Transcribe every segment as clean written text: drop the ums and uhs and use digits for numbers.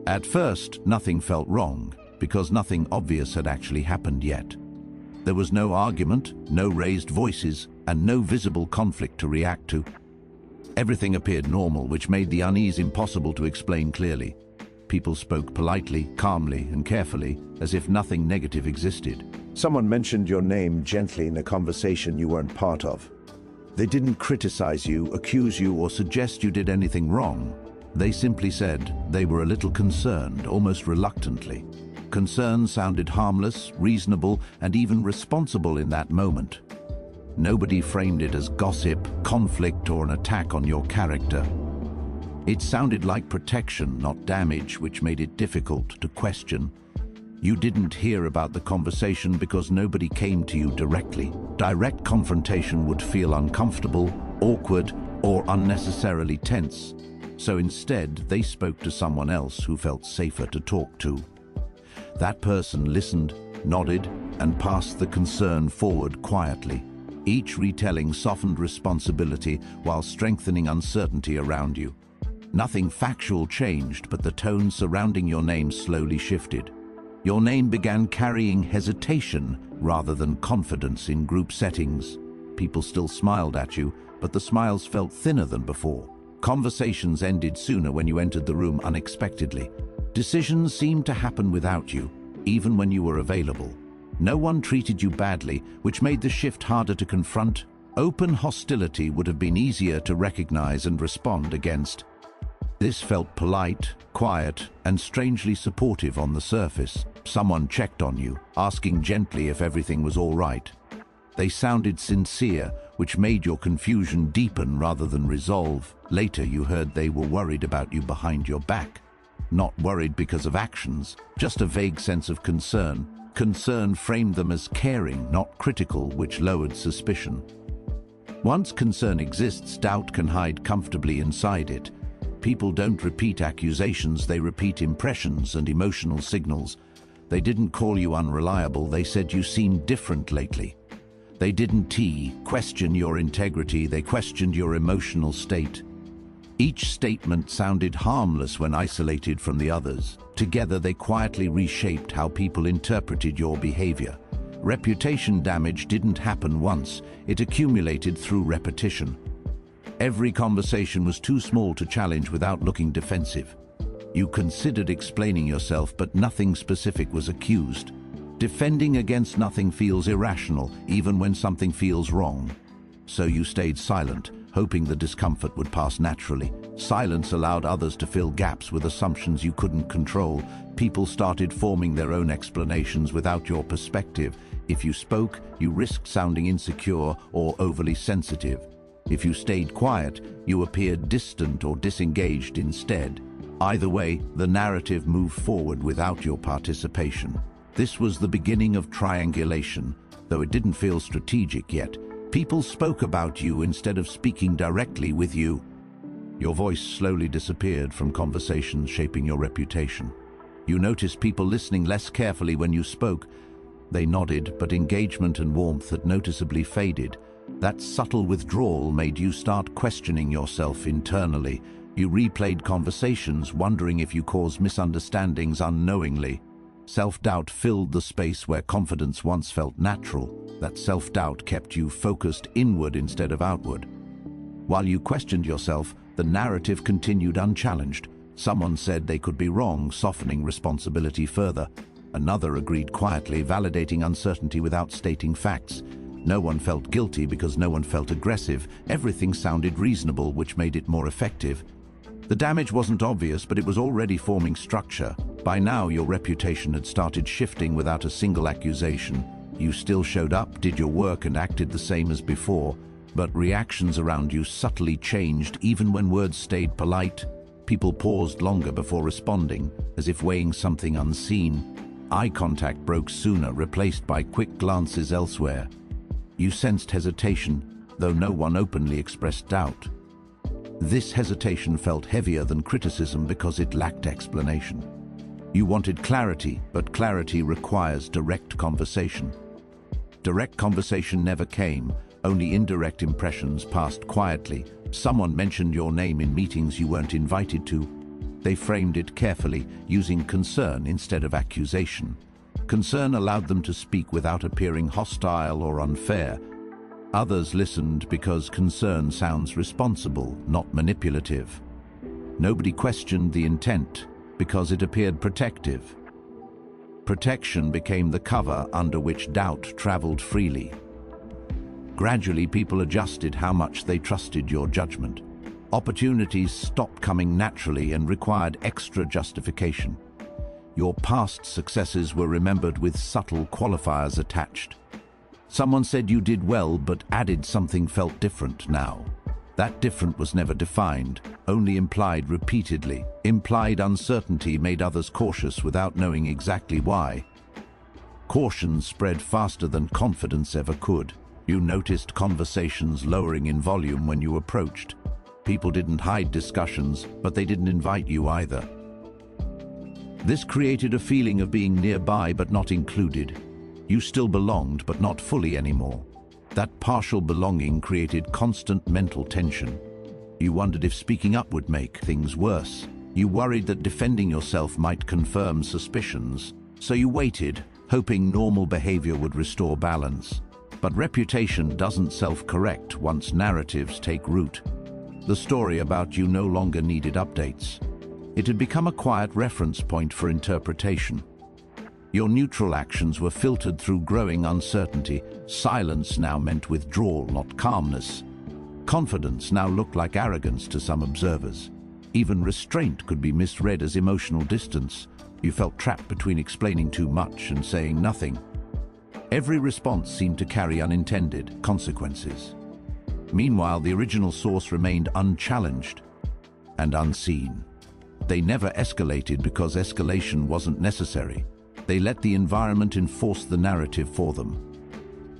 At first, nothing felt wrong, because nothing obvious had actually happened yet. There was no argument, no raised voices, and no visible conflict to react to. Everything appeared normal, which made the unease impossible to explain clearly. People spoke politely, calmly, and carefully, as if nothing negative existed. Someone mentioned your name gently in a conversation you weren't part of. They didn't criticize you, accuse you, or suggest you did anything wrong. They simply said they were a little concerned, almost reluctantly. Concern sounded harmless, reasonable, and even responsible in that moment. Nobody framed it as gossip, conflict, or an attack on your character. It sounded like protection, not damage, which made it difficult to question. You didn't hear about the conversation because nobody came to you directly. Direct confrontation would feel uncomfortable, awkward, or unnecessarily tense. So instead, they spoke to someone else who felt safer to talk to. That person listened, nodded, and passed the concern forward quietly. Each retelling softened responsibility while strengthening uncertainty around you. Nothing factual changed, but the tone surrounding your name slowly shifted. Your name began carrying hesitation rather than confidence in group settings. People still smiled at you, but the smiles felt thinner than before. Conversations ended sooner when you entered the room unexpectedly. Decisions seemed to happen without you, even when you were available. No one treated you badly, which made the shift harder to confront. Open hostility would have been easier to recognize and respond against. This felt polite, quiet, and strangely supportive on the surface. Someone checked on you, asking gently if everything was all right. They sounded sincere, which made your confusion deepen rather than resolve. Later, you heard they were worried about you behind your back. Not worried because of actions, just a vague sense of concern. Concern framed them as caring, not critical, which lowered suspicion. Once concern exists, doubt can hide comfortably inside it. People don't repeat accusations, they repeat impressions and emotional signals. They didn't call you unreliable, they said you seemed different lately. They didn't question your integrity, they questioned your emotional state. Each statement sounded harmless when isolated from the others. Together, they quietly reshaped how people interpreted your behavior. Reputation damage didn't happen once, it accumulated through repetition. Every conversation was too small to challenge without looking defensive. You considered explaining yourself, but nothing specific was accused. Defending against nothing feels irrational, even when something feels wrong. So you stayed silent, hoping the discomfort would pass naturally. Silence allowed others to fill gaps with assumptions you couldn't control. People started forming their own explanations without your perspective. If you spoke, you risked sounding insecure or overly sensitive. If you stayed quiet, you appeared distant or disengaged instead. Either way, the narrative moved forward without your participation. This was the beginning of triangulation, though it didn't feel strategic yet. People spoke about you instead of speaking directly with you. Your voice slowly disappeared from conversations shaping your reputation. You noticed people listening less carefully when you spoke. They nodded, but engagement and warmth had noticeably faded. That subtle withdrawal made you start questioning yourself internally. You replayed conversations, wondering if you caused misunderstandings unknowingly. Self-doubt filled the space where confidence once felt natural. That self-doubt kept you focused inward instead of outward. While you questioned yourself, the narrative continued unchallenged. Someone said they could be wrong, softening responsibility further. Another agreed quietly, validating uncertainty without stating facts. No one felt guilty because no one felt aggressive. Everything sounded reasonable, which made it more effective. The damage wasn't obvious, but it was already forming structure. By now, your reputation had started shifting without a single accusation. You still showed up, did your work, and acted the same as before, but reactions around you subtly changed. Even when words stayed polite, people paused longer before responding, as if weighing something unseen. Eye contact broke sooner, replaced by quick glances elsewhere. You sensed hesitation, though no one openly expressed doubt. This hesitation felt heavier than criticism because it lacked explanation. You wanted clarity, but clarity requires direct conversation. Direct conversation never came, only indirect impressions passed quietly. Someone mentioned your name in meetings you weren't invited to. They framed it carefully, using concern instead of accusation. Concern allowed them to speak without appearing hostile or unfair. Others listened because concern sounds responsible, not manipulative. Nobody questioned the intent because it appeared protective. Protection became the cover under which doubt traveled freely. Gradually, people adjusted how much they trusted your judgment. Opportunities stopped coming naturally and required extra justification. Your past successes were remembered with subtle qualifiers attached. Someone said you did well, but added something felt different now. That different was never defined, only implied repeatedly. Implied uncertainty made others cautious without knowing exactly why. Caution spread faster than confidence ever could. You noticed conversations lowering in volume when you approached. People didn't hide discussions, but they didn't invite you either. This created a feeling of being nearby but not included. You still belonged, but not fully anymore. That partial belonging created constant mental tension. You wondered if speaking up would make things worse. You worried that defending yourself might confirm suspicions. So you waited, hoping normal behavior would restore balance. But reputation doesn't self-correct once narratives take root. The story about you no longer needed updates. It had become a quiet reference point for interpretation. Your neutral actions were filtered through growing uncertainty. Silence now meant withdrawal, not calmness. Confidence now looked like arrogance to some observers. Even restraint could be misread as emotional distance. You felt trapped between explaining too much and saying nothing. Every response seemed to carry unintended consequences. Meanwhile, the original source remained unchallenged and unseen. They never escalated because escalation wasn't necessary. They let the environment enforce the narrative for them.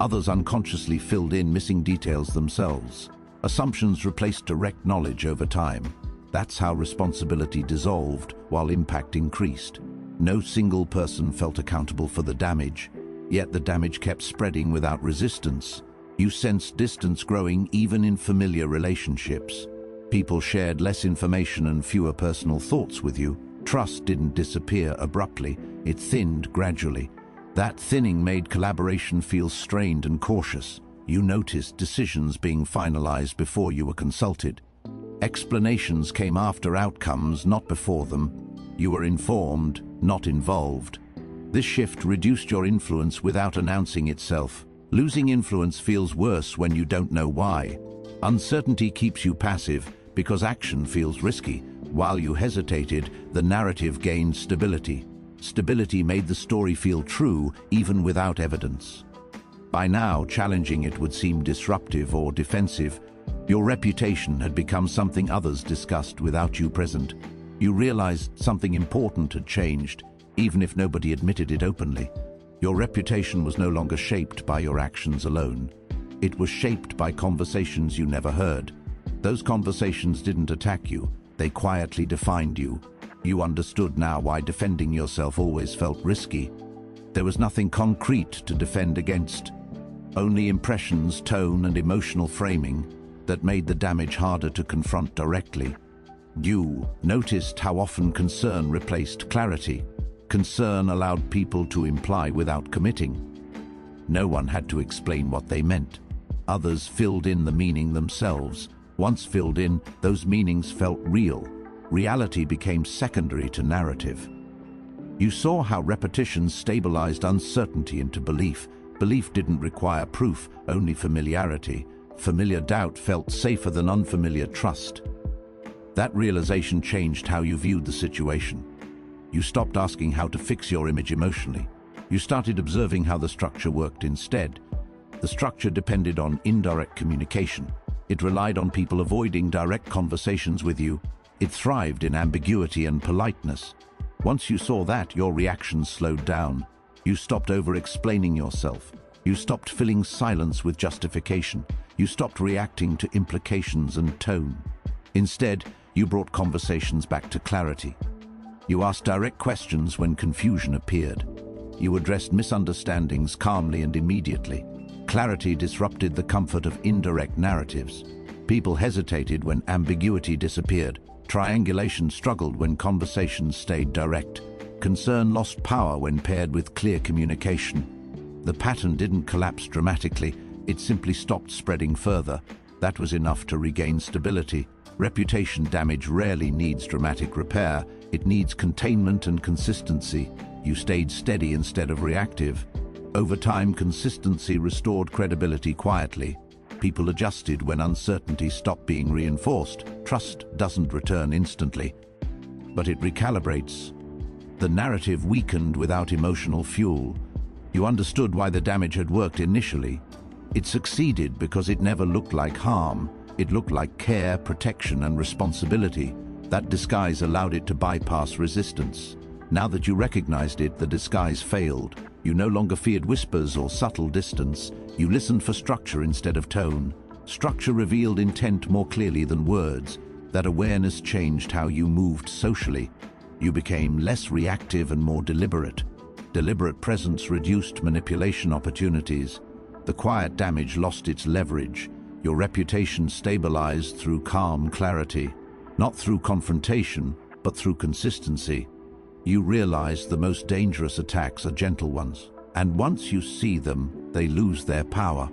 Others unconsciously filled in missing details themselves. Assumptions replaced direct knowledge over time. That's how responsibility dissolved while impact increased. No single person felt accountable for the damage, yet the damage kept spreading without resistance. You sensed distance growing even in familiar relationships. People shared less information and fewer personal thoughts with you. Trust didn't disappear abruptly, it thinned gradually. That thinning made collaboration feel strained and cautious. You noticed decisions being finalized before you were consulted. Explanations came after outcomes, not before them. You were informed, not involved. This shift reduced your influence without announcing itself. Losing influence feels worse when you don't know why. Uncertainty keeps you passive because action feels risky. While you hesitated, the narrative gained stability. Stability made the story feel true, even without evidence. By now, challenging it would seem disruptive or defensive. Your reputation had become something others discussed without you present. You realized something important had changed, even if nobody admitted it openly. Your reputation was no longer shaped by your actions alone. It was shaped by conversations you never heard. Those conversations didn't attack you, they quietly defined you. You understood now why defending yourself always felt risky. There was nothing concrete to defend against, only impressions, tone, and emotional framing that made the damage harder to confront directly. You noticed how often concern replaced clarity. Concern allowed people to imply without committing. No one had to explain what they meant. Others filled in the meaning themselves. Once filled in, those meanings felt real. Reality became secondary to narrative. You saw how repetition stabilized uncertainty into belief. Belief didn't require proof, only familiarity. Familiar doubt felt safer than unfamiliar trust. That realization changed how you viewed the situation. You stopped asking how to fix your image emotionally. You started observing how the structure worked instead. The structure depended on indirect communication. It relied on people avoiding direct conversations with you. It thrived in ambiguity and politeness. Once you saw that, your reactions slowed down. You stopped over-explaining yourself. You stopped filling silence with justification. You stopped reacting to implications and tone. Instead, you brought conversations back to clarity. You asked direct questions when confusion appeared. You addressed misunderstandings calmly and immediately. Clarity disrupted the comfort of indirect narratives. People hesitated when ambiguity disappeared. Triangulation struggled when conversations stayed direct. Concern lost power when paired with clear communication. The pattern didn't collapse dramatically, it simply stopped spreading further. That was enough to regain stability. Reputation damage rarely needs dramatic repair, it needs containment and consistency. You stayed steady instead of reactive. Over time, consistency restored credibility quietly. People adjusted when uncertainty stopped being reinforced. Trust doesn't return instantly, but it recalibrates. The narrative weakened without emotional fuel. You understood why the damage had worked initially. It succeeded because it never looked like harm. It looked like care, protection, and responsibility. That disguise allowed it to bypass resistance. Now that you recognized it, the disguise failed. You no longer feared whispers or subtle distance. You listened for structure instead of tone. Structure revealed intent more clearly than words. That awareness changed how you moved socially. You became less reactive and more deliberate. Deliberate presence reduced manipulation opportunities. The quiet damage lost its leverage. Your reputation stabilized through calm clarity, not through confrontation, but through consistency. You realized the most dangerous attacks are gentle ones, and once you see them, they lose their power.